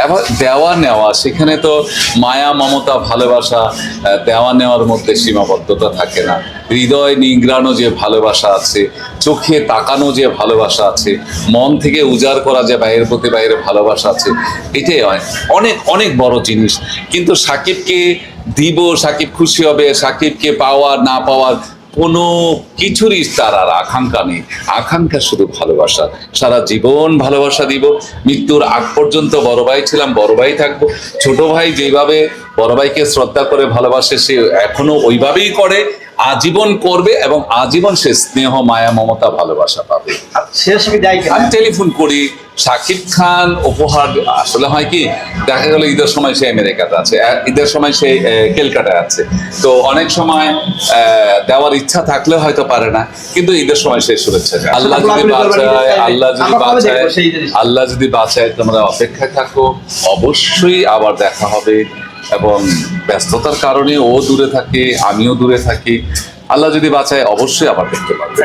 এবার দেওয়া নেওয়া, সেখানে তো মায়া মমতা ভালোবাসা, দেওয়া নেওয়ার মধ্যে সীমাবদ্ধতা থাকে না। হৃদয় নিংড়ানো যে ভালোবাসা আছে, চোখে তাকানো যে ভালোবাসা আছে, মন থেকে উজাড় করা যে বাইরের প্রতি বাইরে ভালোবাসা আছে, এটাই অনেক অনেক বড় জিনিস। কিন্তু সাকিবকে দিব, সাকিব খুশি হবে, সাকিবকে পাওয়ার না পাওয়ার কোনো কিছুরই তার আর আকাঙ্ক্ষা নেই। আকাঙ্ক্ষা শুধু ভালোবাসা। সারা জীবন ভালোবাসা দিব, মৃত্যুর আগ পর্যন্ত বড় ভাই ছিলাম, বড় ভাই থাকবো। ছোট ভাই যেভাবে বড় ভাইকে শ্রদ্ধা করে ভালোবাসে, সে এখনো ওইভাবেই করে, আজীবন করবে, এবং আজীবন সে স্নেহ মায়া মমতা ভালোবাসা পাবে। আমি টেলিফোন করি, শাকিব খান উপহার আসলে হয় কি, দেখা গেল ঈদের সময় সে আমেরিকাতে আছে, ঈদের সময় সে ক্যালকাটায় আছে, তো অনেক সময় দেওয়ার ইচ্ছা থাকলে হয়তো পারে না, কিন্তু ঈদের সময় সে শুভেচ্ছা যায়। আল্লাহ যদি বাঁচায়, আল্লাহ যদি বাঁচায়, তোমরা অপেক্ষায় থাকো, অবশ্যই আবার দেখা হবে। এবং ব্যস্ততার কারণে ও দূরে থাকে, আমিও দূরে থাকি, আল্লাহ যদি বাঁচায় অবশ্যই আবার দেখতে পারবে।